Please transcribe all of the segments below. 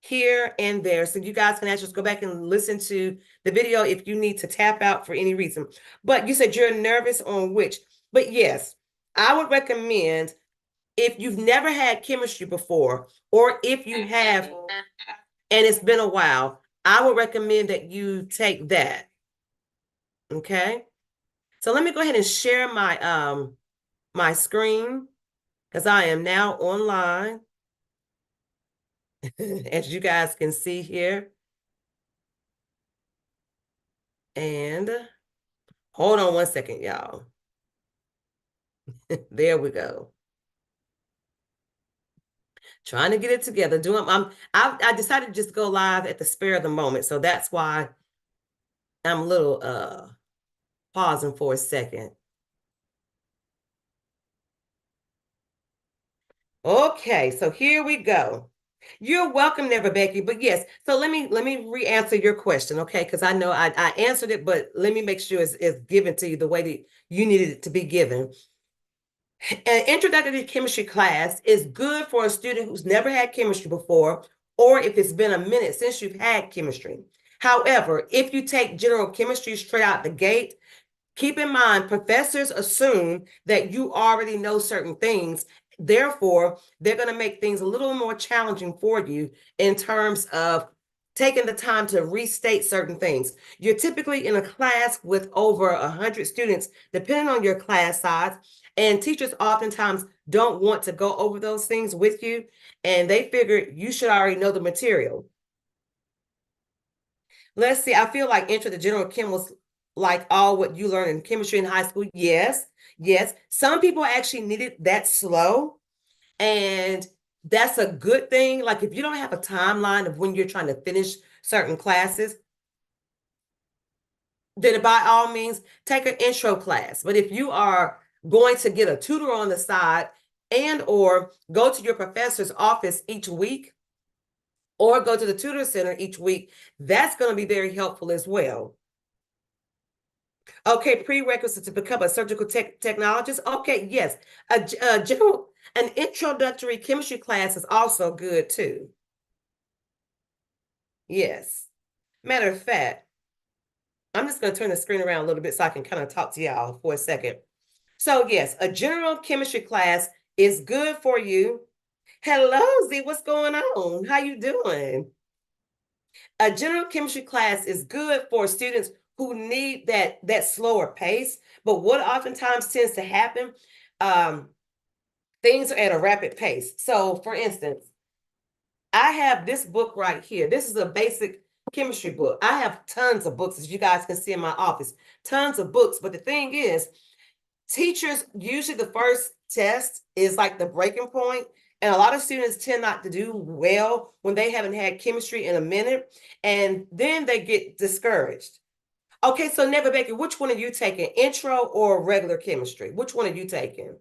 here and there. So you guys can actually just go back and listen to the video if you need to tap out for any reason. But you said you're nervous on which? But yes, I would recommend if you've never had chemistry before, or if you have and it's been a while, I would recommend that you take that. Okay. So let me go ahead and share my screen because I am now online. As you guys can see here. And hold on one second, y'all. There we go. Trying to get it together. I decided to just go live at the spur of the moment. So that's why I'm a little pausing for a second. Okay, so here we go. You're welcome, Never Becky. But yes, so let me re-answer your question, okay? Because I know I answered it, but let me make sure it's given to you the way that you needed it to be given. An introductory chemistry class is good for a student who's never had chemistry before, or if it's been a minute since you've had chemistry. However, if you take general chemistry straight out the gate, keep in mind, professors assume that you already know certain things. Therefore, they're going to make things a little more challenging for you in terms of taking the time to restate certain things. You're typically in a class with over 100 students, depending on your class size, and teachers oftentimes don't want to go over those things with you, and they figure you should already know the material. Let's see, I feel like Intro to General Chem was like all what you learn in chemistry in high school. Yes, yes. Some people actually need it that slow, and that's a good thing. Like if you don't have a timeline of when you're trying to finish certain classes, then by all means, take an intro class. But if you are going to get a tutor on the side and or go to your professor's office each week or go to the tutor center each week, that's going to be very helpful as well. Okay, prerequisites to become a surgical technologist. Okay, yes. An introductory chemistry class is also good too. Yes. Matter of fact, I'm just going to turn the screen around a little bit so I can kind of talk to y'all for a second. So yes, a general chemistry class is good for you. Hello, Z, what's going on? How you doing? A general chemistry class is good for students who need that slower pace. But what oftentimes tends to happen, things are at a rapid pace. So for instance, I have this book right here. This is a basic chemistry book. I have tons of books, as you guys can see in my office, tons of books. But the thing is, teachers, usually the first test is like the breaking point. And a lot of students tend not to do well when they haven't had chemistry in a minute. And then they get discouraged. Okay, so Never Baker, which one are you taking? Intro or regular chemistry? Which one are you taking?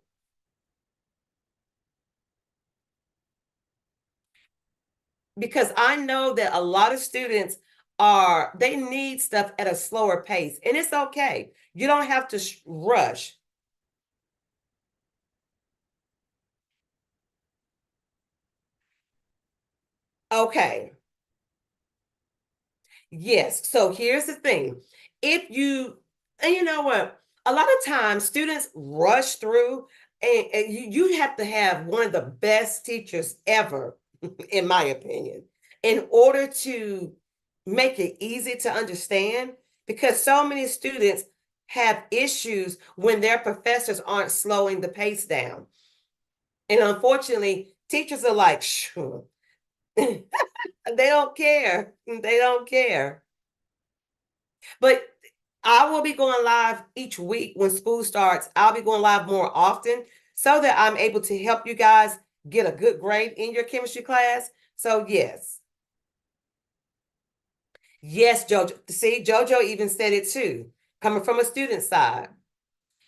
Because I know that a lot of students they need stuff at a slower pace, and it's okay. You don't have to rush. Okay. Yes. So here's the thing. If you, and you know what? A lot of times students rush through, and you have to have one of the best teachers ever, in my opinion, in order to make it easy to understand, because so many students have issues when their professors aren't slowing the pace down. And unfortunately, teachers are like, sure. They don't care. They don't care. But I will be going live each week when school starts. I'll be going live more often so that I'm able to help you guys get a good grade in your chemistry class. So yes. Yes, Jojo. See, Jojo even said it too, coming from a student side.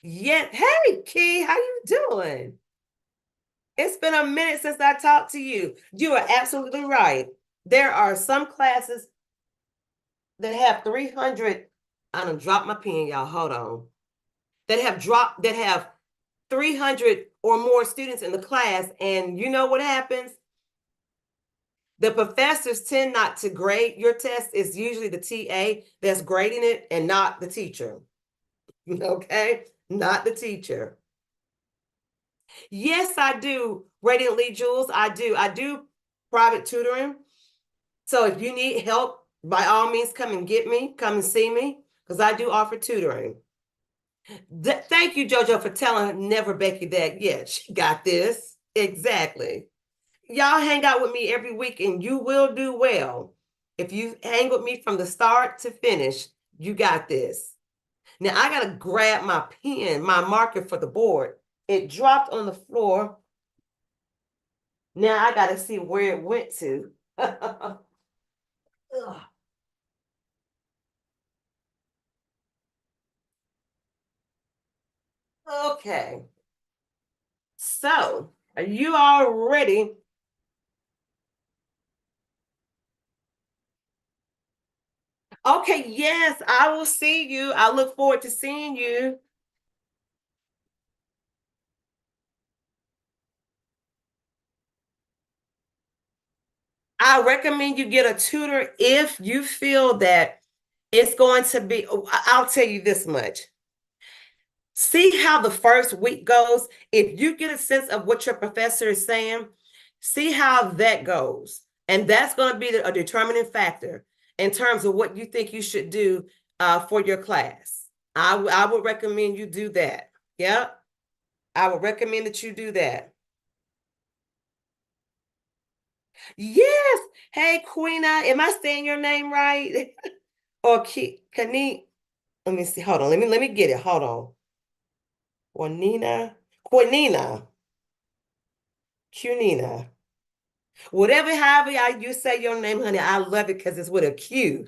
Yeah. Hey, Key, how you doing? It's been a minute since I talked to you. You are absolutely right. There are some classes that have 300. I done dropped my pen, y'all. Hold on. That have 300 or more students in the class. And you know what happens? The professors tend not to grade your test. It's usually the TA that's grading it and not the teacher. Okay? Not the teacher. Yes, I do. Radiantly, Jules, I do. I do private tutoring. So if you need help, by all means, come and get me. Come and see me because I do offer tutoring. Thank you, JoJo, for telling Never Becky that. Yeah, she got this. Exactly. Y'all hang out with me every week and you will do well. If you hang with me from the start to finish, you got this. Now I got to grab my pen, my marker for the board. It dropped on the floor. Now I got to see where it went to. Okay. So, are you all ready? Okay, yes, I will see you. I look forward to seeing you. I recommend you get a tutor if you feel that it's going to be, I'll tell you this much. See how the first week goes. If you get a sense of what your professor is saying, see how that goes. And that's going to be a determining factor in terms of what you think you should do for your class. I would recommend you do that. Yep. I would recommend that you do that. Yes. Hey, Queena, am I saying your name right? Or Kani? Let me see. Hold on. Let me get it. Hold on. Juanina. Quinina. Cunina. Whatever, however you say your name, honey, I love it because it's with a Q.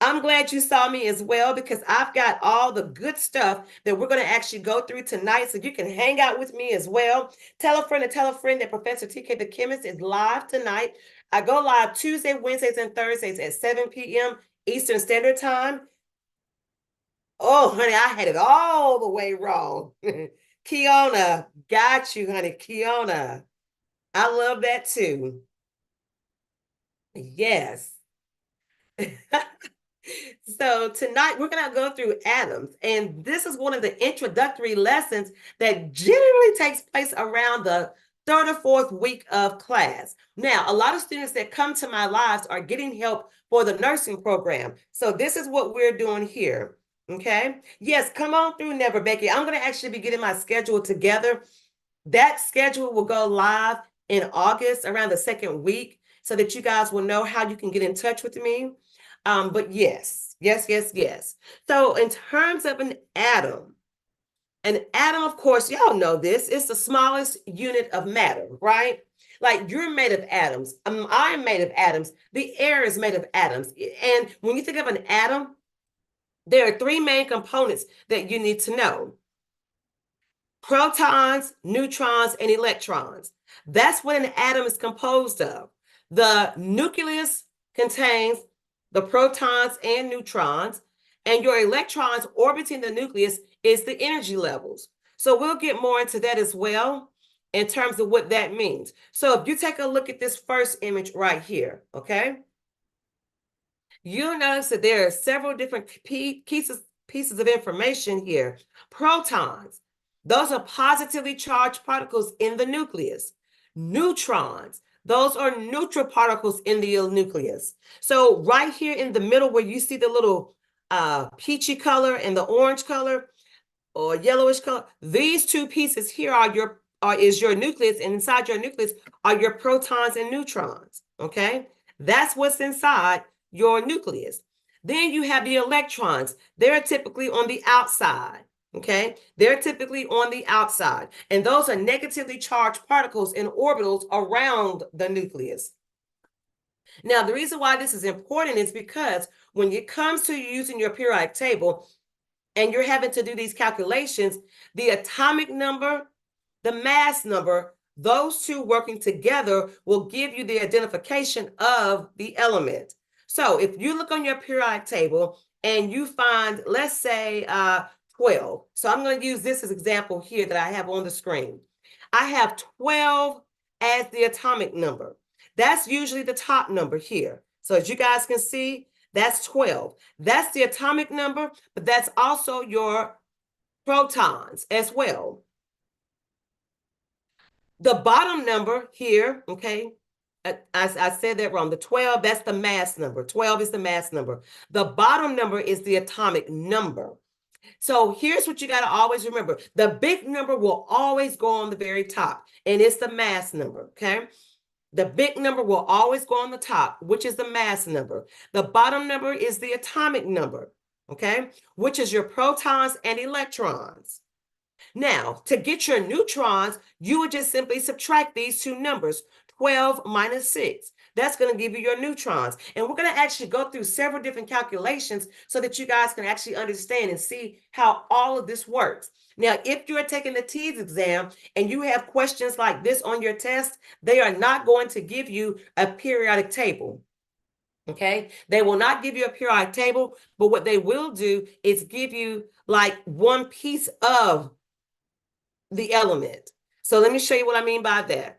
I'm glad you saw me as well because I've got all the good stuff that we're going to actually go through tonight so you can hang out with me as well. Tell a friend to tell a friend that Professor TK the Chemist is live tonight. I go live Tuesday, Wednesdays, and Thursdays at 7 p.m. Eastern Standard Time. Oh, honey, I had it all the way wrong. Kiona, got you, honey. Kiona. I love that too. Yes. So tonight we're going to go through atoms, and this is one of the introductory lessons that generally takes place around the third or fourth week of class. Now, a lot of students that come to my lives are getting help for the nursing program. So this is what we're doing here. Okay. Yes, come on through, Never Becky. I'm going to actually be getting my schedule together. That schedule will go live in August around the second week so that you guys will know how you can get in touch with me. But yes, yes, yes, yes. So in terms of an atom, of course, y'all know this, it's the smallest unit of matter, right? Like you're made of atoms. I'm made of atoms. The air is made of atoms. And when you think of an atom, there are three main components that you need to know: protons, neutrons, and electrons. That's what an atom is composed of. The nucleus contains the protons and neutrons, and your electrons orbiting the nucleus is the energy levels. So we'll get more into that as well in terms of what that means. So if you take a look at this first image right here, okay, you'll notice that there are several different pieces of information here. Protons, those are positively charged particles in the nucleus. Neutrons, those are neutral particles in the nucleus. So right here in the middle where you see the little peachy color and the orange color or yellowish color, these two pieces here is your nucleus, and inside your nucleus are your protons and neutrons, okay? That's what's inside your nucleus. Then you have the electrons. They're typically on the outside, okay? They're typically on the outside, and those are negatively charged particles in orbitals around the nucleus. Now, the reason why this is important is because when it comes to using your periodic table and you're having to do these calculations, the atomic number, the mass number, those two working together will give you the identification of the element. So if you look on your periodic table and you find, let's say, 12. So I'm going to use this as example here that I have on the screen. I have 12 as the atomic number. That's usually the top number here. So as you guys can see, that's 12. That's the atomic number, but that's also your protons as well. The bottom number here, okay, I said that wrong. The 12, that's the mass number. 12 is the mass number. The bottom number is the atomic number. So here's what you got to always remember. The big number will always go on the very top, and it's the mass number, okay? The big number will always go on the top, which is the mass number. The bottom number is the atomic number, okay? Which is your protons and electrons. Now, to get your neutrons, you would just simply subtract these two numbers, 12 minus 6. That's going to give you your neutrons. And we're going to actually go through several different calculations so that you guys can actually understand and see how all of this works. Now, if you're taking the TEAS exam and you have questions like this on your test, they are not going to give you a periodic table. Okay, they will not give you a periodic table, but what they will do is give you like one piece of the element. So let me show you what I mean by that.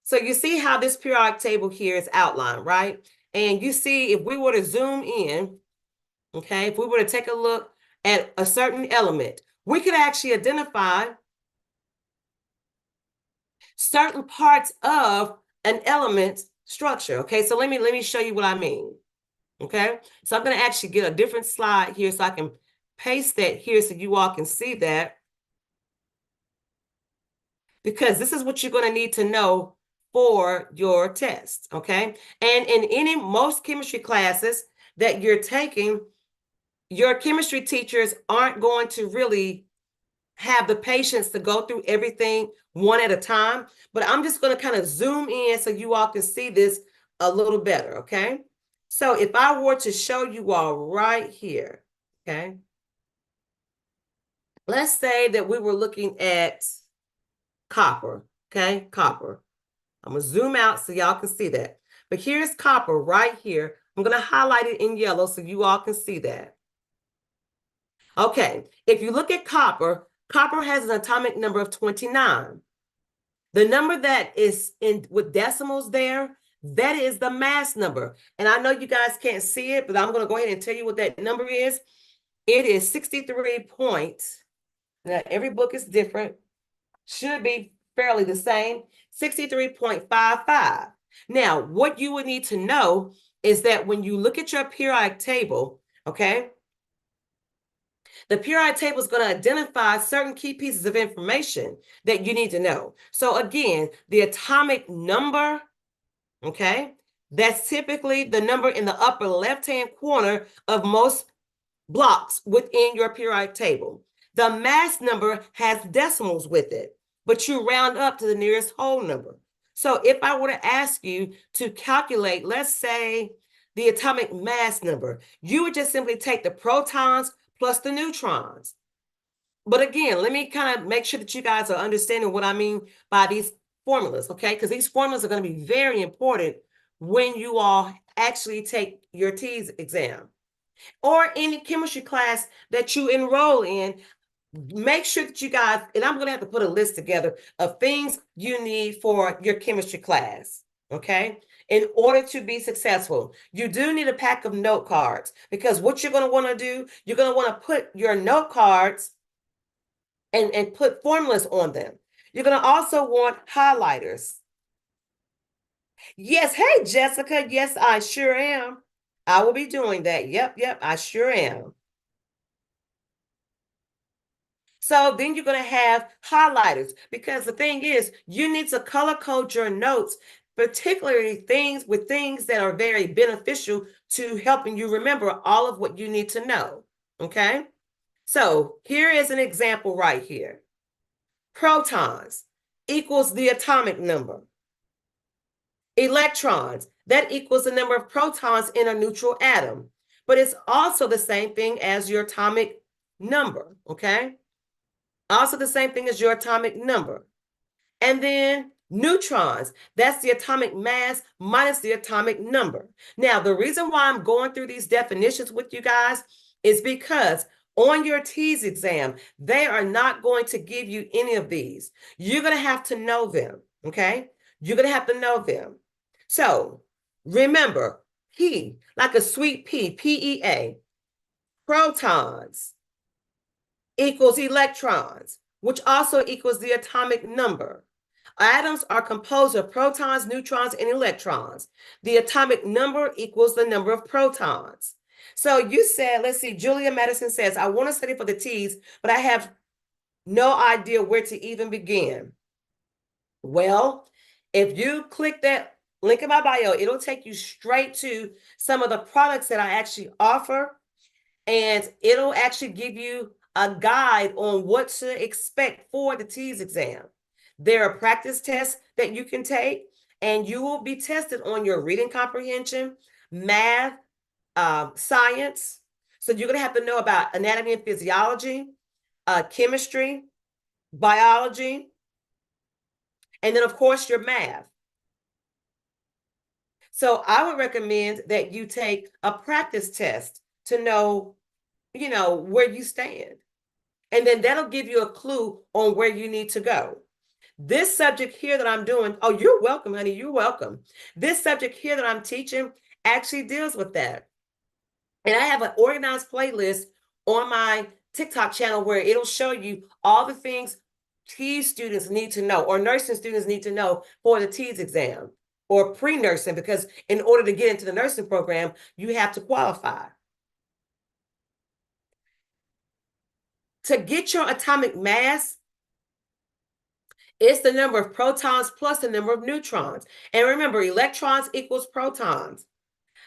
So you see how this periodic table here is outlined, right? And you see if we were to zoom in, okay, if we were to take a look at a certain element, we could actually identify certain parts of an element structure. Okay, so let me show you what I mean. Okay, so I'm going to actually get a different slide here so I can paste that here so you all can see that, because this is what you're going to need to know for your test, okay? And in most chemistry classes that you're taking, your chemistry teachers aren't going to really have the patience to go through everything one at a time, but I'm just going to kind of zoom in so you all can see this a little better, okay? So if I were to show you all right here, okay? Let's say that we were looking at copper, okay? Copper. I'm going to zoom out so y'all can see that. But here's copper right here. I'm going to highlight it in yellow so you all can see that. Okay, if you look at copper, copper has an atomic number of 29. The number that is in with decimals there, that is the mass number. And I know you guys can't see it, but I'm going to go ahead and tell you what that number is. It is 63 points. Now, every book is different. Should be fairly the same, 63.55. Now, what you would need to know is that when you look at your periodic table, okay, the periodic table is going to identify certain key pieces of information that you need to know. So again, the atomic number, okay, that's typically the number in the upper left-hand corner of most blocks within your periodic table. The mass number has decimals with it, but you round up to the nearest whole number. So if I were to ask you to calculate, let's say, the atomic mass number, you would just simply take the protons plus the neutrons. But again, let me kind of make sure that you guys are understanding what I mean by these formulas, okay? Because these formulas are going to be very important when you all actually take your TEAS exam. Or any chemistry class that you enroll in, make sure that you guys, and I'm going to have to put a list together of things you need for your chemistry class, okay? In order to be successful, you do need a pack of note cards, because what you're going to want to do, you're going to want to put your note cards and put formulas on them. You're going to also want highlighters. Yes, hey, Jessica, yes, I sure am. I will be doing that. Yep, I sure am. So then you're going to have highlighters, because the thing is, you need to color code your notes, particularly things that are very beneficial to helping you remember all of what you need to know, okay? So here is an example right here. Protons equals the atomic number. Electrons, that equals the number of protons in a neutral atom, but it's also the same thing as your atomic number, okay? Also the same thing as your atomic number. And then neutrons, that's the atomic mass minus the atomic number. Now, the reason why I'm going through these definitions with you guys is because on your TEAS exam, they are not going to give you any of these. You're going to have to know them, okay? You're going to have to know them. So remember, P, like a sweet pea, PEA, protons equals electrons, which also equals the atomic number. Atoms are composed of protons, neutrons, and electrons. The atomic number equals the number of protons. So you said, let's see, Julia Madison says, I want to study for the T's, but I have no idea where to even begin. Well, if you click that link in my bio, it'll take you straight to some of the products that I actually offer, and it'll actually give you a guide on what to expect for the TEAS exam. There are practice tests that you can take, and you will be tested on your reading comprehension, math, science. So you're going to have to know about anatomy and physiology, chemistry, biology, and then, of course, your math. So I would recommend that you take a practice test to know, where you stand. And then that'll give you a clue on where you need to go. This subject here that I'm doing, oh, you're welcome, honey, you're welcome. This subject here that I'm teaching actually deals with that. And I have an organized playlist on my TikTok channel where it'll show you all the things TEAS students need to know, or nursing students need to know for the TEAS exam, or pre-nursing, because in order to get into the nursing program, you have to qualify. To get your atomic mass, it's the number of protons plus the number of neutrons. And remember, electrons equals protons.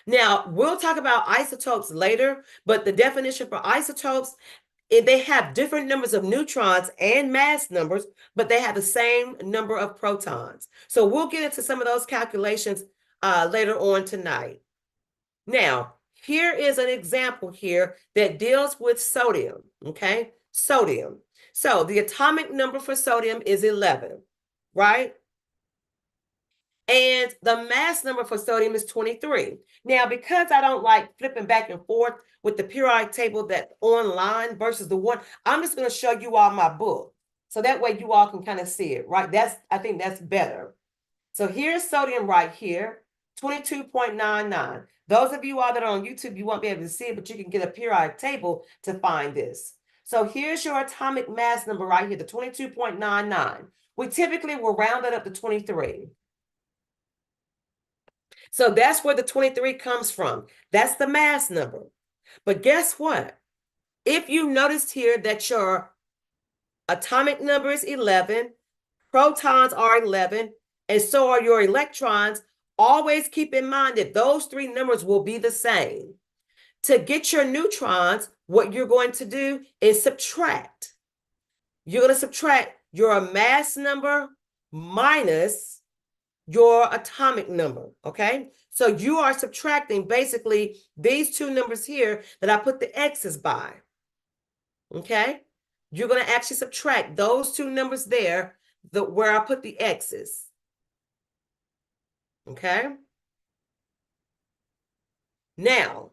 Now, we'll talk about isotopes later, but the definition for isotopes, they have different numbers of neutrons and mass numbers, but they have the same number of protons. So we'll get into some of those calculations later on tonight. Now, here is an example here that deals with sodium, okay? Sodium. So the atomic number for sodium is 11, right? And the mass number for sodium is 23. Now, because I don't like flipping back and forth with the periodic table that's online versus the one, I'm just going to show you all my book. So that way you all can kind of see it, right? I think that's better. So here's sodium right here, 22.99. Those of you all that are on YouTube, you won't be able to see it, but you can get a periodic table to find this. So here's your atomic mass number right here, the 22.99. We typically will round that up to 23. So that's where the 23 comes from. That's the mass number. But guess what? If you noticed here that your atomic number is 11, protons are 11, and so are your electrons, always keep in mind that those three numbers will be the same. To get your neutrons, what you're going to do is subtract. You're going to subtract your mass number minus your atomic number, okay? So you are subtracting basically these two numbers here that I put the X's by, okay? You're going to actually subtract those two numbers there where I put the X's, okay? Now,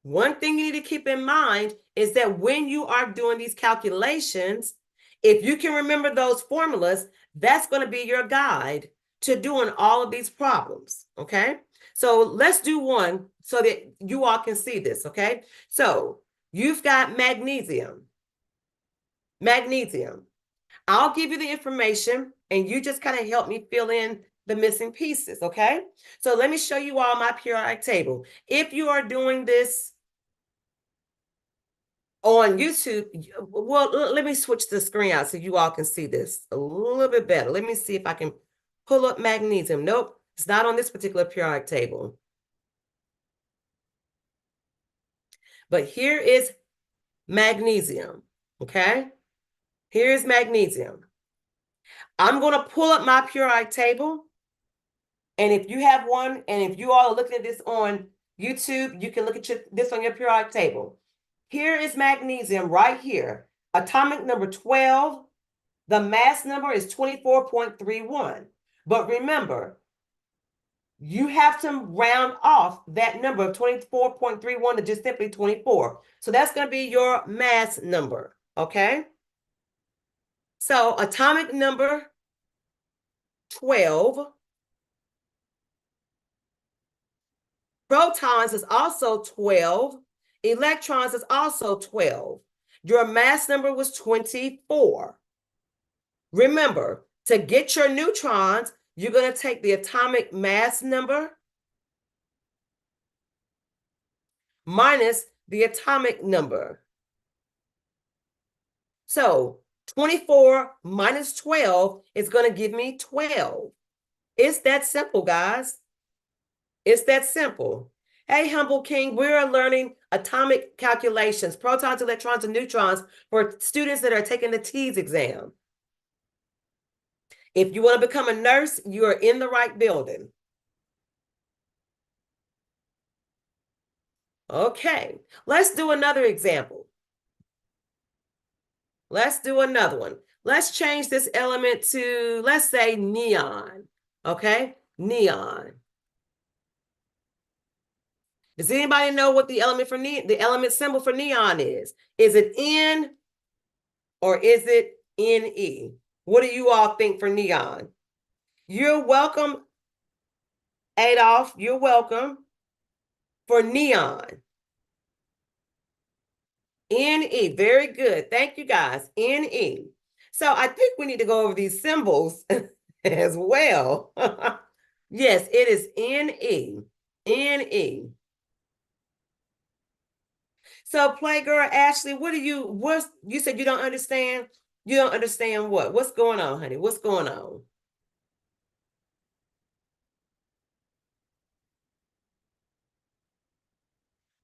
one thing you need to keep in mind is that when you are doing these calculations, if you can remember those formulas, that's going to be your guide to doing all of these problems, okay? So let's do one so that you all can see this, okay? So you've got magnesium. Magnesium. I'll give you the information and you just kind of help me fill in the missing pieces, okay? So let me show you all my periodic table. If you are doing this on YouTube, well, let me switch the screen out so you all can see this a little bit better. Let me see if I can pull up magnesium. Nope, it's not on this particular periodic table. But here is magnesium, okay? Here's magnesium. I'm going to pull up my periodic table. And if you have one, and if you all are looking at this on YouTube, you can look at this on your periodic table. Here is magnesium right here. Atomic number 12. The mass number is 24.31. But remember, you have to round off that number of 24.31 to just simply 24. So that's going to be your mass number, okay? So atomic number 12. Protons is also 12. Electrons is also 12. Your mass number was 24. Remember, to get your neutrons, you're going to take the atomic mass number minus the atomic number. So 24 minus 12 is going to give me 12. It's that simple, guys. It's that simple. Hey, Humble King, we're learning atomic calculations, protons, electrons, and neutrons for students that are taking the TEAS exam. If you want to become a nurse, you are in the right building. Okay, let's do another example. Let's do another one. Let's change this element to, let's say, neon. Okay, neon. Does anybody know what the element for the element symbol for neon is? Is it N or is it Ne? What do you all think for neon? You're welcome, Adolf. You're welcome. For neon. Ne. Very good. Thank you, guys. Ne. So I think we need to go over these symbols as well. Yes, it is Ne. Ne. So, Playgirl Ashley, what you said you don't understand? You don't understand what? What's going on, honey? What's going on?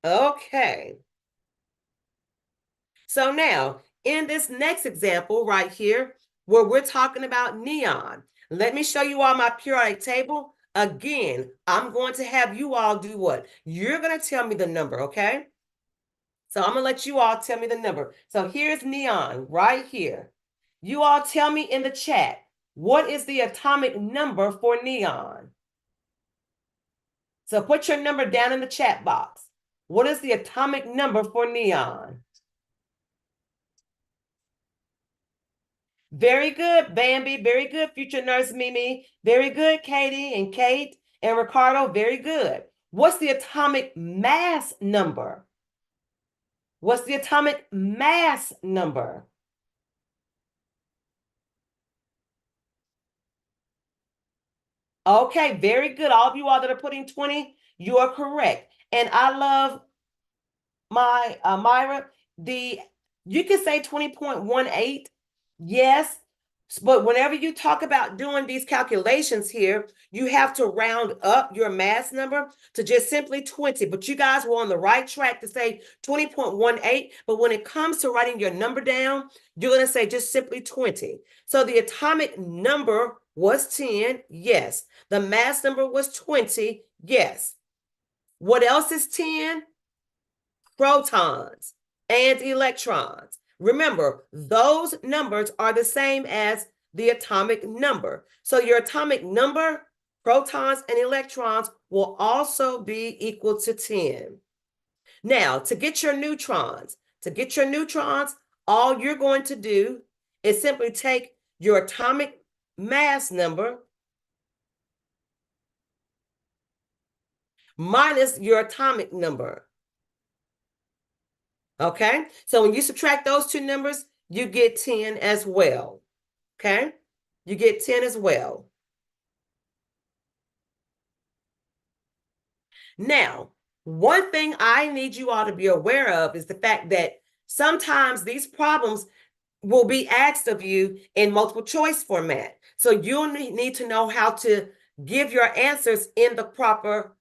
Okay. So now, in this next example right here, where we're talking about neon, let me show you all my periodic table. Again, I'm going to have you all do what? You're going to tell me the number, okay? So I'm going to let you all tell me the number. So here's neon right here. You all tell me in the chat, what is the atomic number for neon? So put your number down in the chat box. What is the atomic number for neon? Very good, Bambi. Very good, future nurse Mimi. Very good, Katie and Kate and Ricardo. Very good. What's the atomic mass number? What's the atomic mass number? Okay, very good. All of you all that are putting 20, you are correct. And I love my Myra, you can say 20.18. Yes, but whenever you talk about doing these calculations here, you have to round up your mass number to just simply 20. But you guys were on the right track to say 20.18. But when it comes to writing your number down, you're going to say just simply 20. So the atomic number was 10. Yes. The mass number was 20. Yes. What else is 10? Protons and electrons. Remember, those numbers are the same as the atomic number. So your atomic number, protons and electrons, will also be equal to 10. Now, to get your neutrons, all you're going to do is simply take your atomic mass number minus your atomic number. Okay, so when you subtract those two numbers, you get 10 as well. Okay, you get 10 as well. Now, one thing I need you all to be aware of is the fact that sometimes these problems will be asked of you in multiple choice format. So you'll need to know how to give your answers in the proper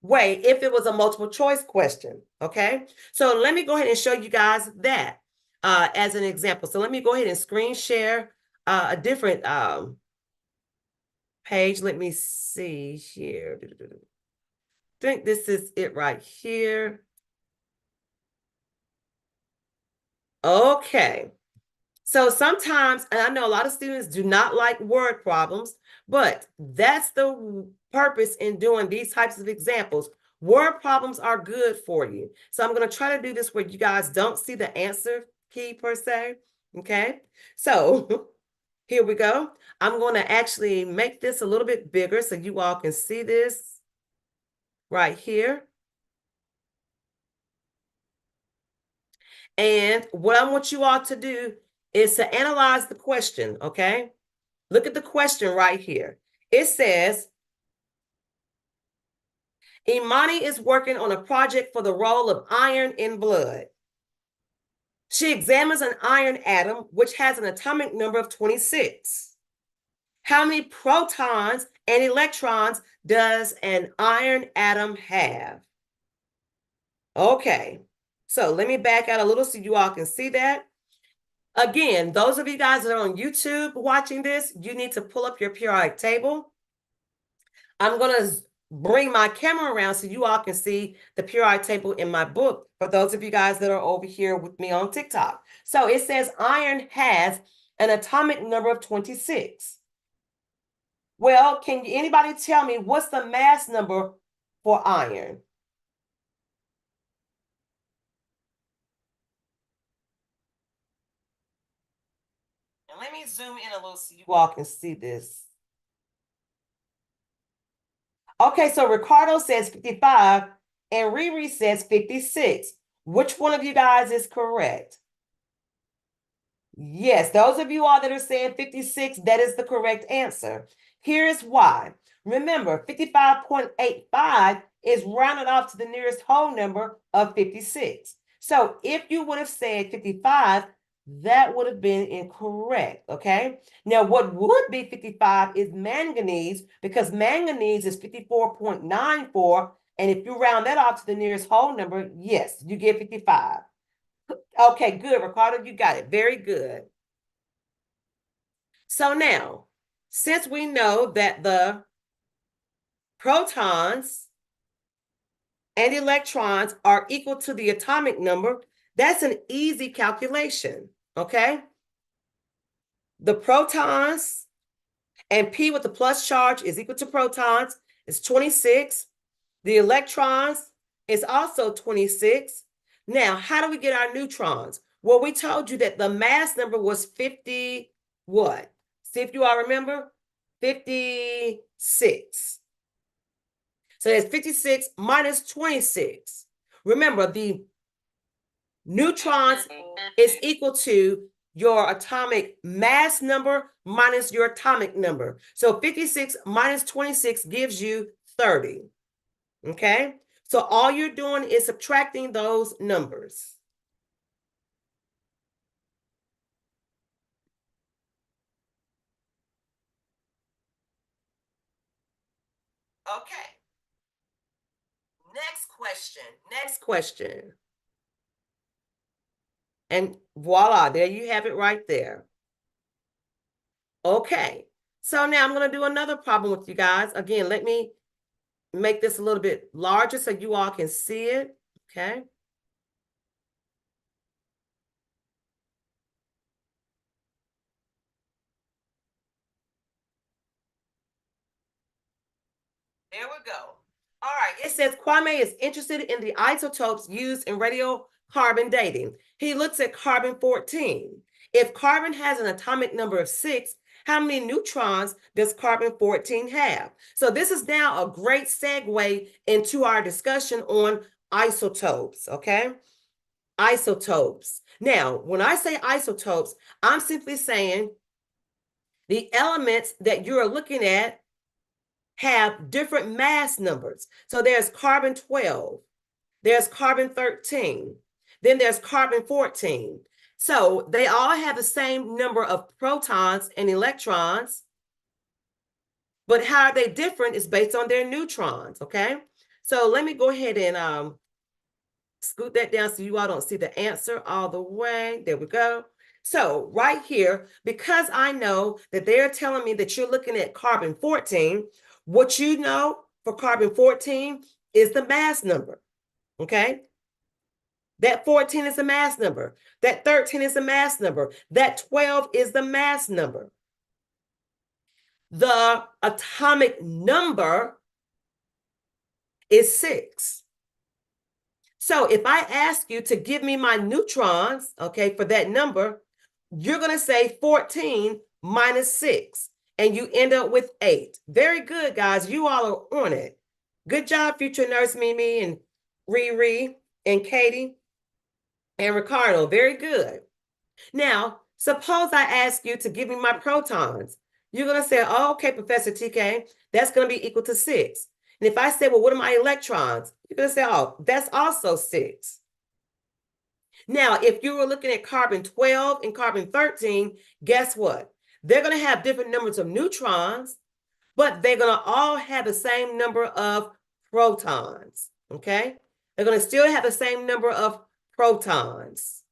way if it was a multiple choice question. Okay, so let me go ahead and show you guys that as an example. So let me go ahead and screen share a different page. Let me see here. I think this is it right here. Okay, so sometimes, and I know a lot of students do not like word problems, but that's the purpose in doing these types of examples. Word problems are good for you. So I'm going to try to do this where you guys don't see the answer key per se. Okay, so here we go. I'm going to actually make this a little bit bigger so you all can see this right here. And what I want you all to do is to analyze the question, okay? Look at the question right here. It says, Imani is working on a project for the role of iron in blood. She examines an iron atom, which has an atomic number of 26. How many protons and electrons does an iron atom have? Okay, so let me back out a little so you all can see that. Again, those of you guys that are on YouTube watching this, you need to pull up your periodic table. I'm going to bring my camera around so you all can see the periodic table in my book for those of you guys that are over here with me on TikTok. So it says iron has an atomic number of 26. Well, can anybody tell me what's the mass number for iron? And let me zoom in a little so you all can see this. Okay, so Ricardo says 55 and Riri says 56. Which one of you guys is correct? Yes, those of you all that are saying 56, that is the correct answer. Here's why. Remember, 55.85 is rounded off to the nearest whole number of 56. So if you would have said 55, that would have been incorrect, okay? Now, what would be 55 is manganese, because manganese is 54.94, and if you round that off to the nearest whole number, yes, you get 55. Okay, good, Ricardo, you got it. Very good. So now, since we know that the protons and electrons are equal to the atomic number, that's an easy calculation, okay? The protons and P with the plus charge is equal to protons, is 26. The electrons is also 26. Now, how do we get our neutrons? Well, we told you that the mass number was 50, what? See if you all remember, 56. So that's 56 minus 26. Remember, the neutrons is equal to your atomic mass number minus your atomic number. So 56 minus 26 gives you 30. Okay? So all you're doing is subtracting those numbers. Okay. Next question. Next question. And voila, there you have it right there. Okay. So now I'm going to do another problem with you guys. Again, let me make this a little bit larger so you all can see it. Okay. There we go. All right. It says Kwame is interested in the isotopes used in radiocarbon dating. He looks at carbon-14. If carbon has an atomic number of 6, how many neutrons does carbon-14 have? So this is now a great segue into our discussion on isotopes, okay? Isotopes. Now, when I say isotopes, I'm simply saying the elements that you're looking at have different mass numbers. So there's carbon-12, there's carbon-13, then there's carbon-14. So they all have the same number of protons and electrons, but how are they different is based on their neutrons, okay? So let me go ahead and scoot that down so you all don't see the answer all the way. There we go. So right here, because I know that they're telling me that you're looking at carbon-14, what you know for carbon-14 is the mass number, okay? That 14 is a mass number. That 13 is a mass number. That 12 is the mass number. The atomic number is 6. So if I ask you to give me my neutrons, okay, for that number, you're going to say 14 minus 6, and you end up with 8. Very good, guys. You all are on it. Good job, future nurse Mimi and Riri and Katie and Ricardo. Very good. Now, suppose I ask you to give me my protons. You're going to say, oh, okay, Professor TK, that's going to be equal to 6. And if I say, well, what are my electrons? You're going to say, oh, that's also 6. Now, if you were looking at carbon 12 and carbon 13, guess what? They're going to have different numbers of neutrons, but they're going to all have the same number of protons, okay? They're going to still have the same number of protons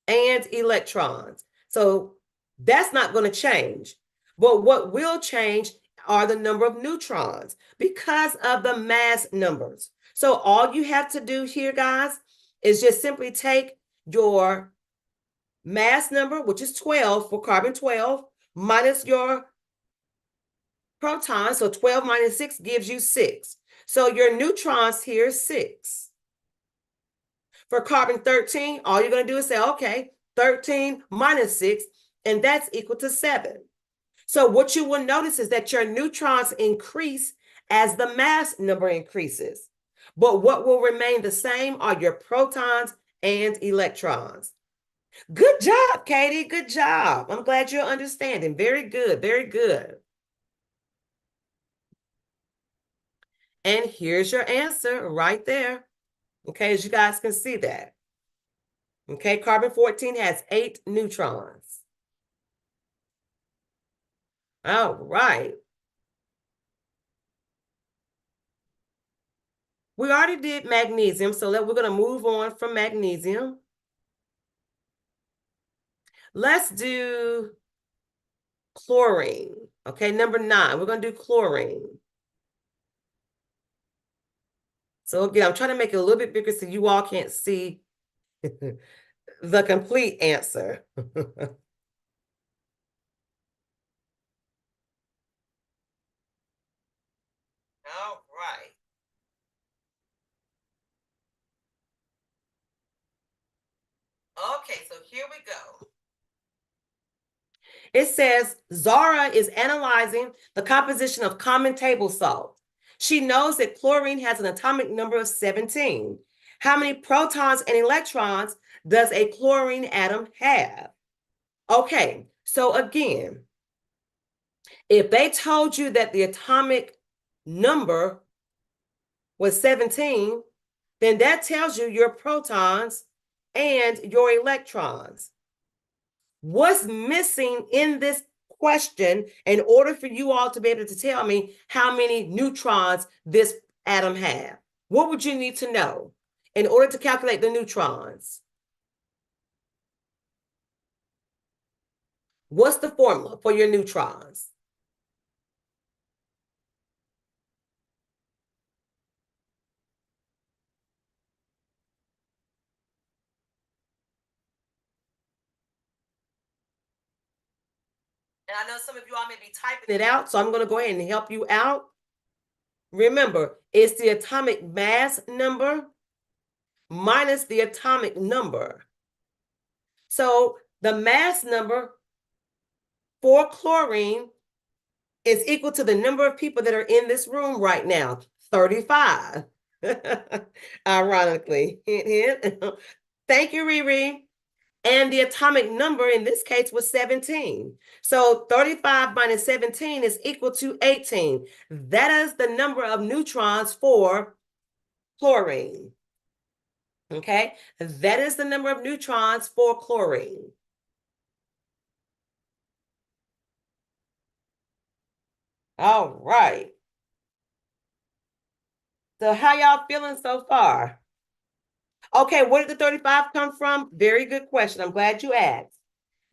and electrons. So that's not going to change. But what will change are the number of neutrons because of the mass numbers. So all you have to do here, guys, is just simply take your mass number, which is 12 for carbon 12, minus your protons. So 12 minus 6 gives you 6. So your neutrons here is 6. For carbon 13, all you're going to do is say, okay, 13 minus 6, and that's equal to 7. So what you will notice is that your neutrons increase as the mass number increases. But what will remain the same are your protons and electrons. Good job, Katie. Good job. I'm glad you're understanding. Very good. Very good. And here's your answer right there. Okay, as you guys can see that. Okay, carbon 14 has 8 neutrons. All right. We already did magnesium, so we're going to move on from magnesium. Let's do chlorine. Okay, number 9, we're going to do chlorine. So again, I'm trying to make it a little bit bigger so you all can't see the complete answer. All right. Okay, so here we go. It says Zara is analyzing the composition of common table salt. She knows that chlorine has an atomic number of 17. How many protons and electrons does a chlorine atom have? Okay, so again, if they told you that the atomic number was 17, then that tells you your protons and your electrons. What's missing in this question in order for you all to be able to tell me how many neutrons this atom have? What would you need to know in order to calculate the neutrons? What's the formula for your neutrons? And I know some of you all may be typing it out, so I'm going to go ahead and help you out. Remember, it's the atomic mass number minus the atomic number. So the mass number for chlorine is equal to the number of people that are in this room right now, 35. Ironically. Hint, hint. Thank you, Riri. And the atomic number in this case was 17. So 35 minus 17 is equal to 18. That is the number of neutrons for chlorine. Okay, that is the number of neutrons for chlorine. All right. So how y'all feeling so far? Okay, where did the 35 come from? Very good question. I'm glad you asked.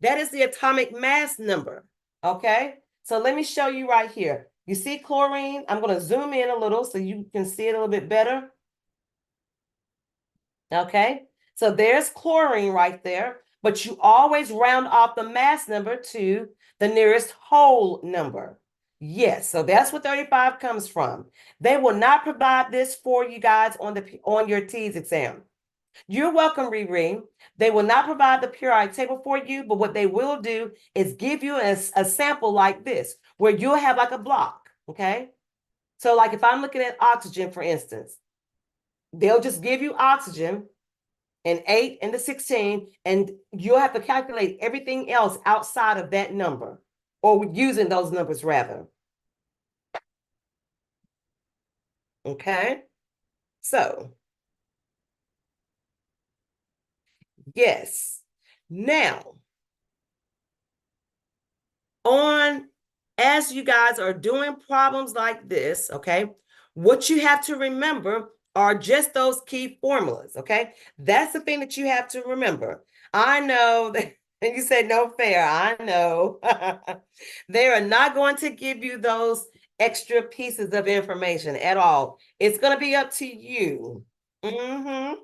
That is the atomic mass number. Okay, so let me show you right here. You see chlorine? I'm going to zoom in a little so you can see it a little bit better. Okay, so there's chlorine right there, but you always round off the mass number to the nearest whole number. Yes, so that's what 35 comes from. They will not provide this for you guys on your TEAS exam. You're welcome, Riri. They will not provide the periodic table for you, but what they will do is give you a sample like this, where you'll have like a block, okay? So like if I'm looking at oxygen, for instance, they'll just give you oxygen and 8 and the 16, and you'll have to calculate everything else outside of that number, or using those numbers rather. Okay, so yes. Now, on as you guys are doing problems like this, okay, what you have to remember are just those key formulas, okay? That's the thing that you have to remember. I know that and you said no fair. I know. They are not going to give you those extra pieces of information at all. It's going to be up to you. Mm-hmm.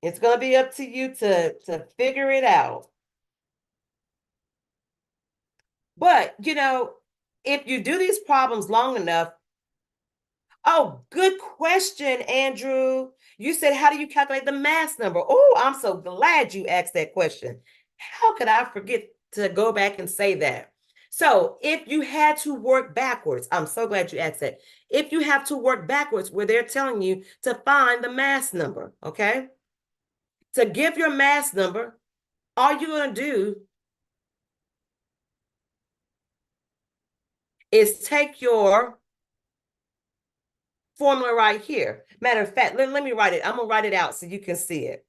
It's going to be up to you to figure it out. But, if you do these problems long enough, oh, good question, Andrew. You said, how do you calculate the mass number? Oh, I'm so glad you asked that question. How could I forget to go back and say that? So, if you had to work backwards, I'm so glad you asked that. If you have to work backwards, where they're telling you to find the mass number, okay? To give your mass number, all you're going to do is take your formula right here. Matter of fact, let me write it. I'm going to write it out so you can see it.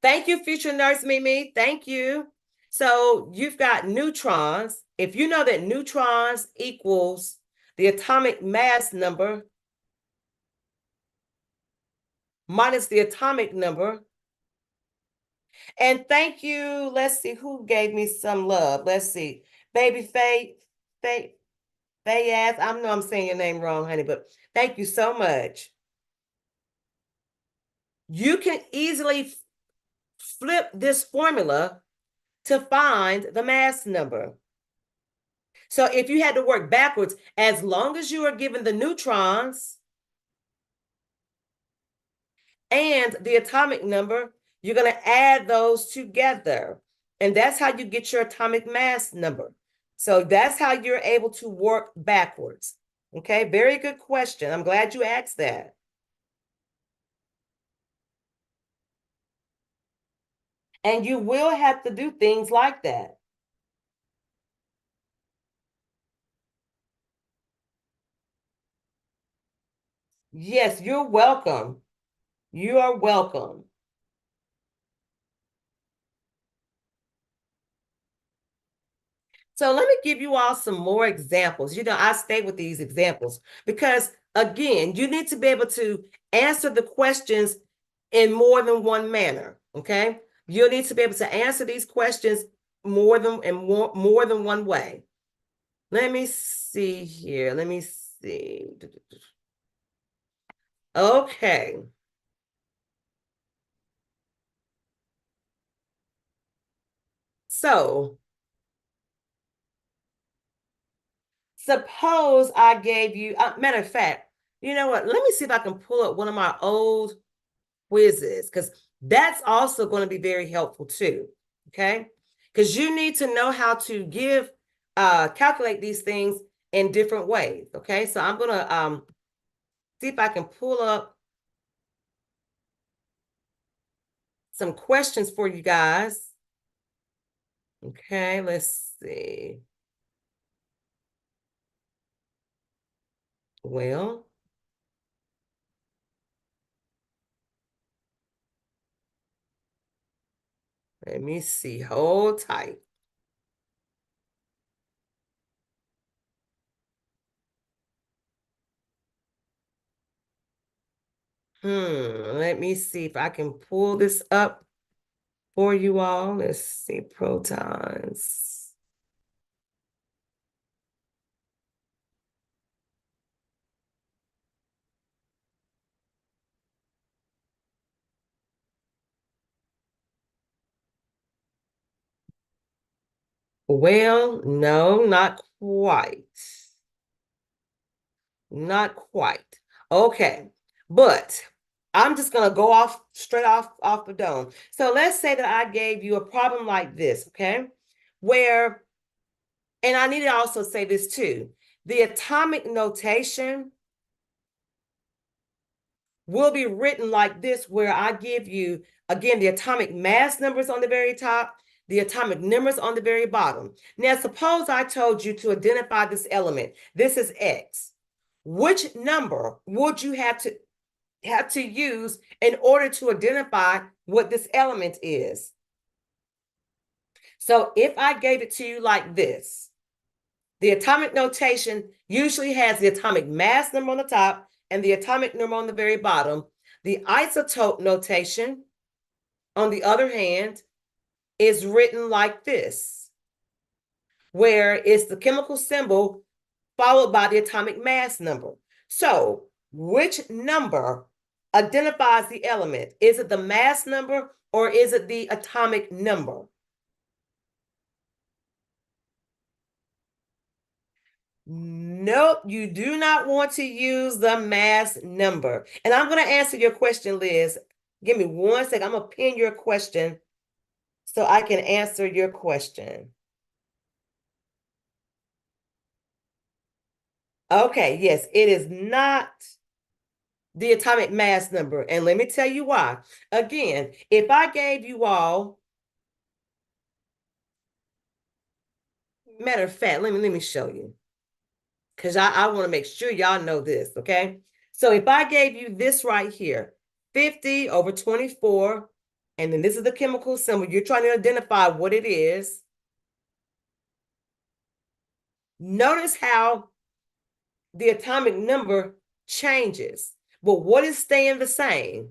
Thank you, future nurse Mimi. Thank you. So you've got neutrons. If you know that neutrons equals the atomic mass number minus the atomic number. And thank you. Let's see who gave me some love. Let's see. Baby Faye, Fayaz. I know I'm saying your name wrong, honey, but thank you so much. You can easily flip this formula to find the mass number. So if you had to work backwards, as long as you are given the neutrons and the atomic number, you're going to add those together. And that's how you get your atomic mass number. So that's how you're able to work backwards. Okay, very good question. I'm glad you asked that. And you will have to do things like that. Yes, you're welcome. You are welcome. So let me give you all some more examples. I stay with these examples because, again, you need to be able to answer the questions in more than one manner. Okay, you'll need to be able to answer these questions more than one way. Let me see here. Let me see. Okay. So suppose I gave you, matter of fact, you know what? Let me see if I can pull up one of my old quizzes, because that's also going to be very helpful too. Okay, because you need to know how to calculate these things in different ways. Okay, so I'm gonna see if I can pull up some questions for you guys. Okay, let's see. Well, let me see. Hold tight. Let me see if I can pull this up for you all. Let's see, protons. Well, no, not quite. Not quite. Okay, but I'm just going to go off straight off the dome. So let's say that I gave you a problem like this, okay? Where, and I need to also say this too, the atomic notation will be written like this, where I give you, again, the atomic mass numbers on the very top, the atomic numbers on the very bottom. Now, suppose I told you to identify this element. This is X. Which number would you have to use in order to identify what this element is? So if I gave it to you like this, the atomic notation usually has the atomic mass number on the top and the atomic number on the very bottom. The isotope notation, on the other hand, is written like this, where it's the chemical symbol followed by the atomic mass number. So which number identifies the element? Is it the mass number or is it the atomic number? Nope, you do not want to use the mass number. And I'm going to answer your question, Liz. Give me 1 second. I'm going to pin your question so I can answer your question. Okay, yes, it is not the atomic mass number. And let me tell you why. Again, if I gave you all, matter of fact, let me show you. Because I want to make sure y'all know this, okay? So if I gave you this right here, 50 over 24, and then this is the chemical symbol, you're trying to identify what it is. Notice how the atomic number changes. But what is staying the same?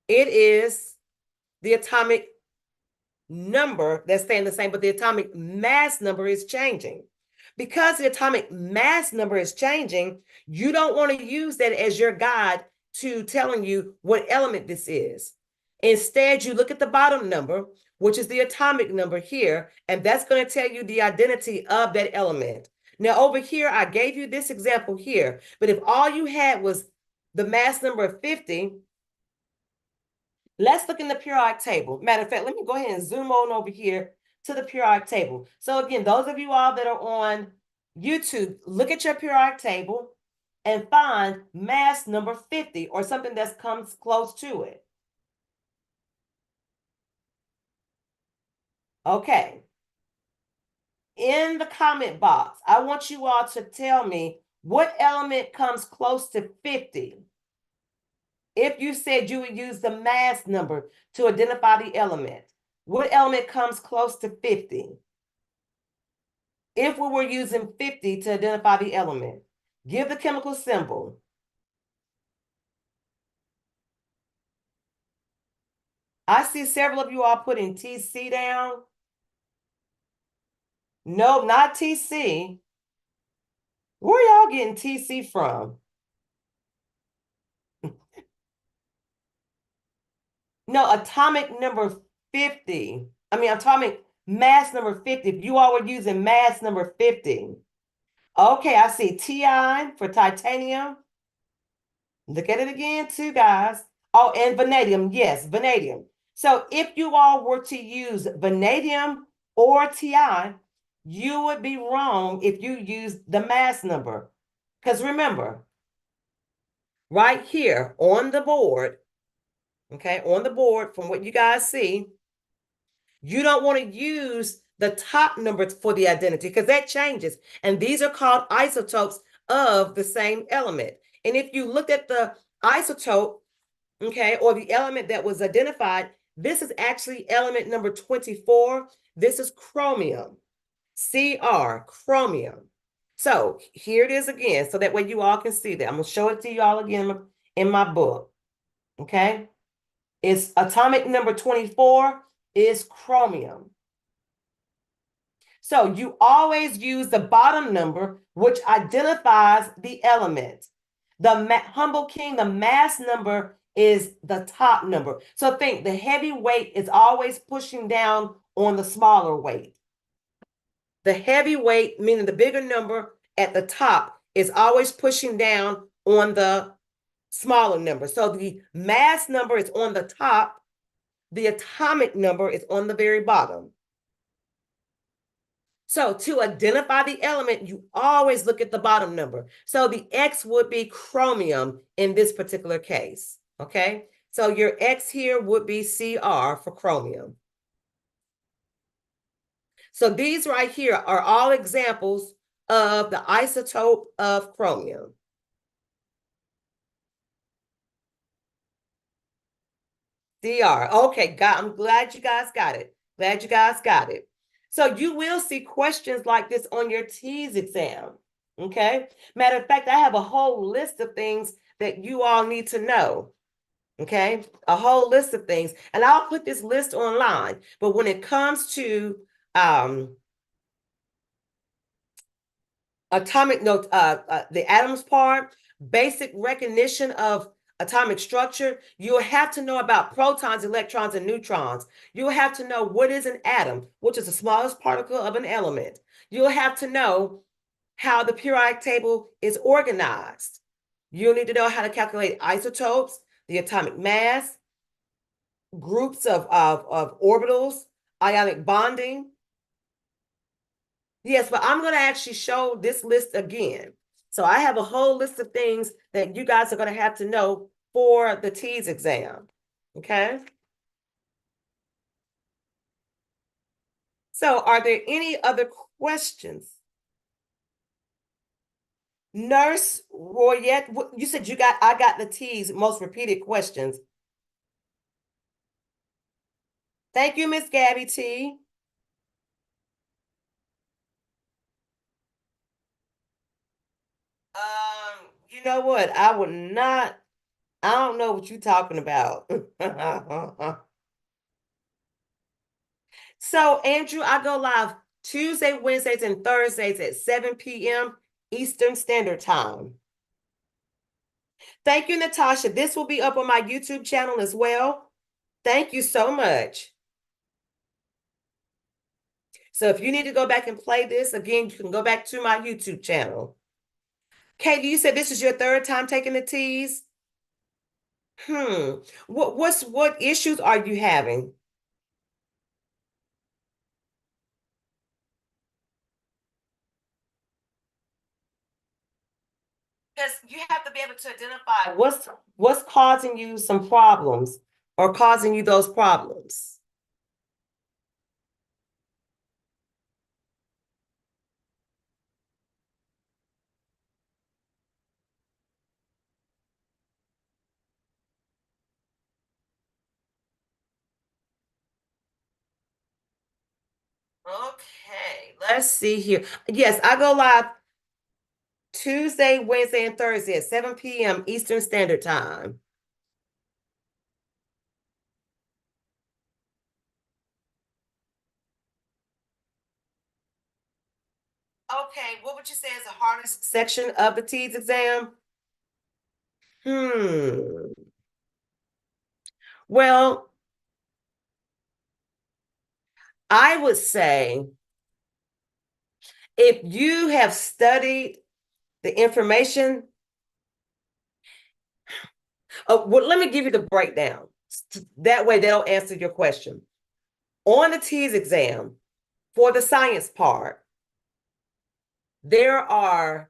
It is the atomic number that's staying the same, but the atomic mass number is changing. Because the atomic mass number is changing, you don't want to use that as your guide to telling you what element this is. Instead, you look at the bottom number, which is the atomic number here, and that's going to tell you the identity of that element. Now, over here, I gave you this example here, but if all you had was the mass number of 50, let's look in the periodic table. Matter of fact, let me go ahead and zoom on over here to the periodic table. So again, those of you all that are on YouTube, look at your periodic table and find mass number 50 or something that comes close to it. Okay. In the comment box, I want you all to tell me what element comes close to 50. If you said you would use the mass number to identify the element, what element comes close to 50? If we were using 50 to identify the element, give the chemical symbol. I see several of you all putting TC down. No, not TC. Where y'all getting TC from? No, atomic number 50. I mean, atomic mass number 50. If you all were using mass number 50. Okay, I see Ti for titanium. Look at it again too, guys. Oh, and vanadium. Yes, vanadium. So if you all were to use vanadium or Ti, you would be wrong if you used the mass number. Because remember, right here on the board, okay, on the board from what you guys see, you don't want to use the top numbers for the identity because that changes. And these are called isotopes of the same element. And if you look at the isotope, okay, or the element that was identified, this is actually element number 24. This is chromium, Cr, chromium. So here it is again, so that way you all can see that. I'm going to show it to you all again in my book, okay? It's atomic number 24 is chromium. So you always use the bottom number, which identifies the element. The humble king, the mass number is the top number. So think the heavy weight is always pushing down on the smaller weight. The heavy weight, meaning the bigger number at the top, is always pushing down on the smaller number. So the mass number is on the top, the atomic number is on the very bottom. So to identify the element, you always look at the bottom number. So the X would be chromium in this particular case, okay? So your X here would be Cr for chromium. So these right here are all examples of the isotope of chromium. Cr. Okay, I'm glad you guys got it. Glad you guys got it. So you will see questions like this on your TEAS exam. Okay. Matter of fact, I have a whole list of things that you all need to know. Okay. A whole list of things. And I'll put this list online. But when it comes to atomic note, the atoms part, basic recognition of atomic structure, you'll have to know about protons, electrons, and neutrons. You'll have to know what is an atom, which is the smallest particle of an element. You'll have to know how the periodic table is organized. You'll need to know how to calculate isotopes, the atomic mass, groups of orbitals, ionic bonding. Yes, but I'm going to actually show this list again. So I have a whole list of things that you guys are going to have to know for the TEAS exam. Okay. So are there any other questions? Nurse Royette, you said I got the TEAS most repeated questions. Thank you, Miss Gabby T. You know what? I would not, I don't know what you're talking about. So, Andrew, I go live Tuesday, Wednesdays, and Thursdays at 7 p.m. Eastern Standard Time. Thank you, Natasha. This will be up on my YouTube channel as well. Thank you so much. So if you need to go back and play this, again, you can go back to my YouTube channel. Katie, you said this is your third time taking the TEAS? What issues are you having? Because you have to be able to identify what's causing you some problems or causing you those problems. Okay, let's see here. Yes, I go live Tuesday, Wednesday, and Thursday at 7 p.m. Eastern Standard Time. Okay, what would you say is the hardest section of the TEAS exam? Well, I would say if you have studied the information, well, let me give you the breakdown. That way they'll answer your question. On the TEAS exam, for the science part, there are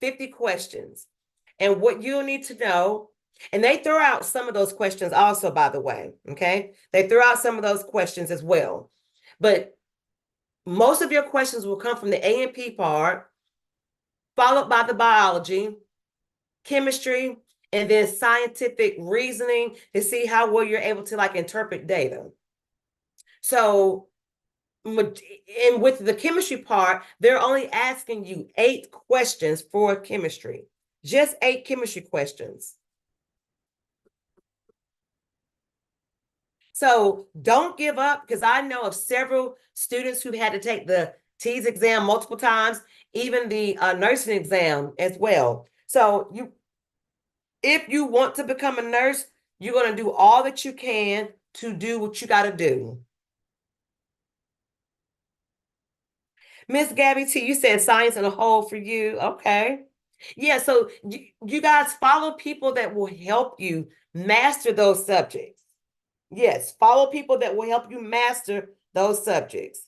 50 questions. And what you'll need to know, and they throw out some of those questions also, by the way, okay? They throw out some of those questions as well. But most of your questions will come from the A&P part, followed by the biology, chemistry, and then scientific reasoning to see how well you're able to like interpret data. So, and with the chemistry part, they're only asking you 8 questions for chemistry, just 8 chemistry questions. So don't give up, because I know of several students who had to take the TEAS exam multiple times, even the nursing exam as well. So if you want to become a nurse, you're going to do all that you can to do what you got to do. Miss Gabby T, you said science in a whole for you. Okay. Yeah, so you guys follow people that will help you master those subjects. Yes, follow people that will help you master those subjects.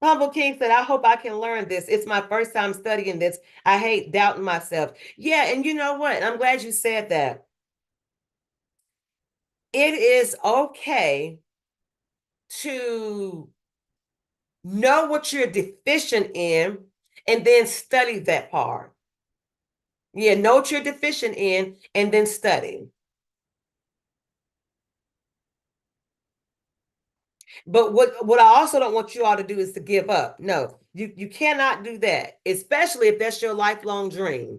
Humble King said, I hope I can learn this. It's my first time studying this. I hate doubting myself. Yeah, and you know what? I'm glad you said that. It is okay to know what you're deficient in and then study that part. Yeah, know what you're deficient in and then study. But what I also don't want you all to do is to give up. No, you cannot do that, especially if that's your lifelong dream.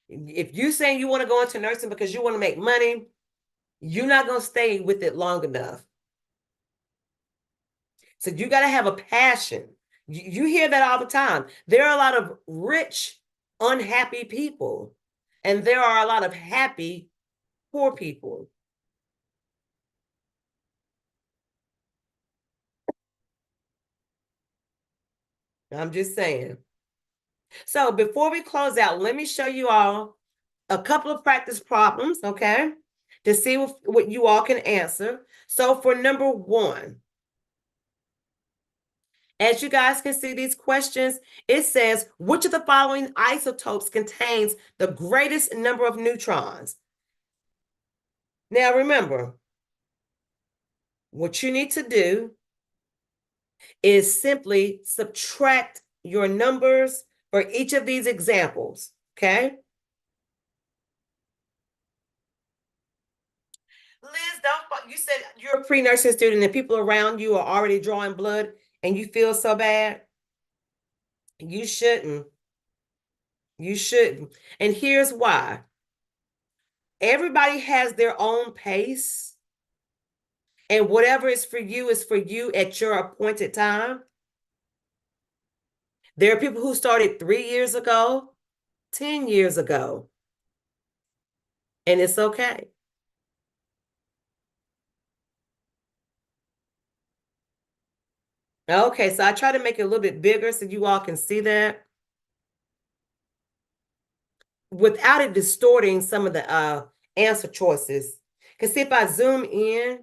If you saying you want to go into nursing because you want to make money, you're not going to stay with it long enough. So you got to have a passion. You hear that all the time. There are a lot of rich, unhappy people, and there are a lot of happy, poor people. I'm just saying. So before we close out, let me show you all a couple of practice problems, okay, to see what you all can answer. So for number one, as you guys can see these questions, it says, which of the following isotopes contains the greatest number of neutrons? Now remember, what you need to do is simply subtract your numbers for each of these examples, okay? Liz, don't you said you're a pre-nursing student and people around you are already drawing blood and you feel so bad? You shouldn't. You shouldn't. And here's why. Everybody has their own pace, and whatever is for you at your appointed time. There are people who started 3 years ago, 10 years ago, and it's okay. Okay, so I try to make it a little bit bigger so you all can see that without it distorting some of the answer choices. Because if I zoom in,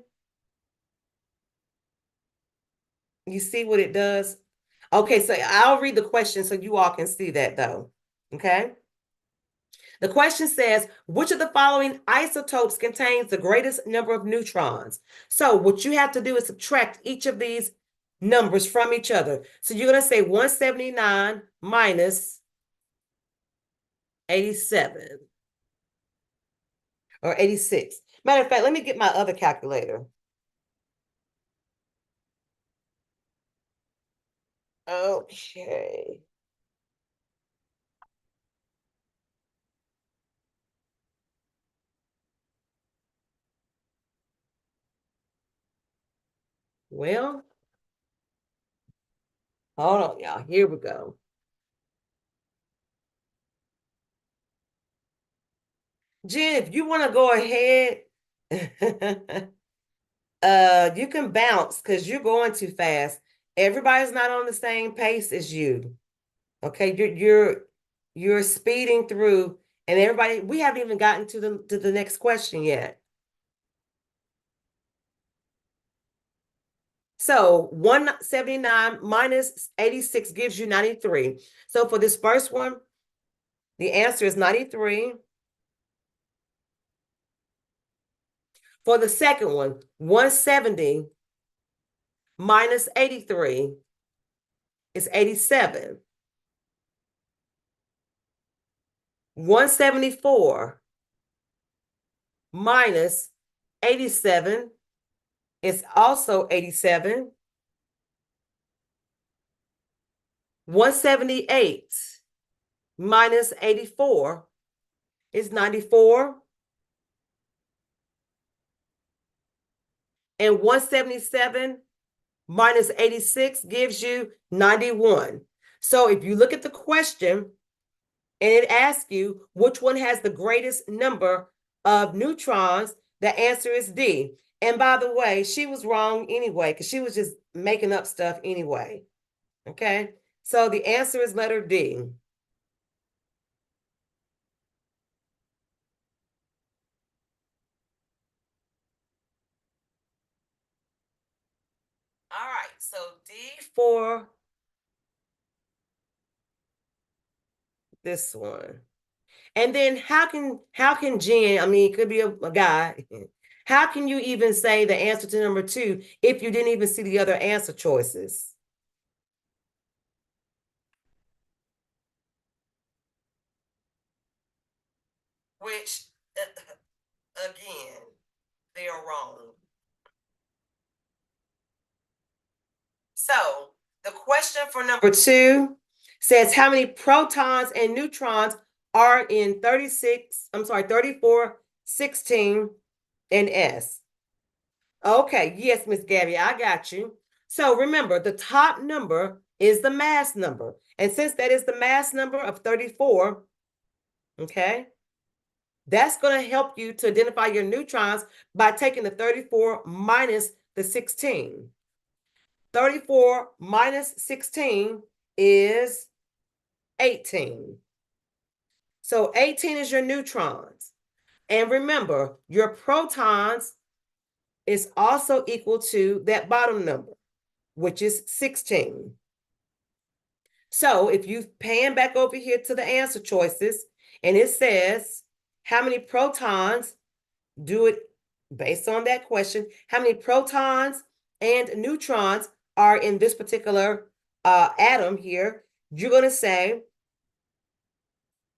you see what it does? Okay, so I'll read the question so you all can see that though. Okay. The question says, which of the following isotopes contains the greatest number of neutrons? So what you have to do is subtract each of these numbers from each other. So you're going to say 179 minus 87 or 86. Matter of fact, let me get my other calculator. Okay. Well, hold on, y'all. Here we go. Jen, if you want to go ahead, you can bounce because you're going too fast. Everybody's not on the same pace as you. Okay, you're speeding through, and everybody, we haven't even gotten to the next question yet. So 179 minus 86 gives you 93. So for this first one, the answer is 93. For the second one, 170 minus 83 is 87. 174 minus 87 is also 87. 178 minus 84 is 94. And 177 minus 86 gives you 91. So if you look at the question and it asks you which one has the greatest number of neutrons, the answer is D. And by the way, she was wrong anyway, because she was just making up stuff anyway. Okay. So the answer is letter D. All right. So D for this one. And then how can Jen, I mean, it could be a guy. How can you even say the answer to number 2 if you didn't even see the other answer choices? Which, again, they are wrong. So the question for number 2 says how many protons and neutrons are in 34, 16, and S. Okay, yes, Miss Gabby, I got you. So remember, the top number is the mass number. And since that is the mass number of 34, okay, that's going to help you to identify your neutrons by taking the 34 minus the 16. 34 minus 16 is 18. So 18 is your neutrons. And remember, your protons is also equal to that bottom number, which is 16. So if you pan back over here to the answer choices, and it says how many protons, do it based on that question, how many protons and neutrons are in this particular atom here, you're going to say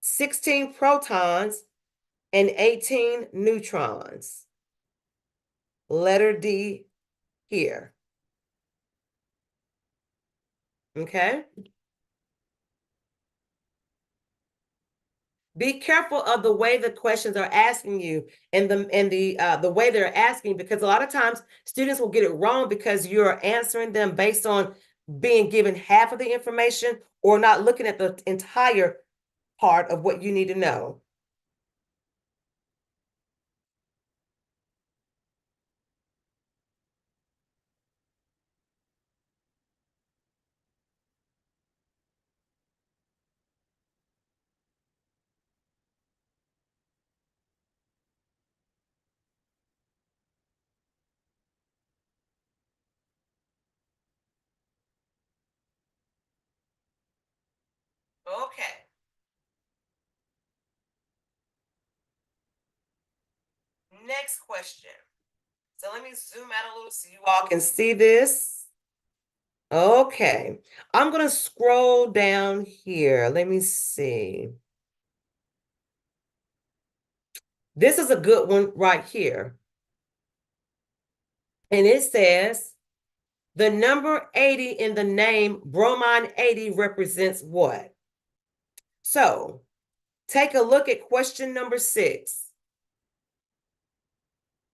16 protons and 18 neutrons. Letter D here. Okay. Be careful of the way the questions are asking you and the way they're asking, because a lot of times students will get it wrong because you're answering them based on being given half of the information or not looking at the entire part of what you need to know. Okay. Next question. So let me zoom out a little so you all can see this. Okay. I'm going to scroll down here. Let me see. This is a good one right here. And it says the number 80 in the name bromine 80 represents what? So take a look at question number 6.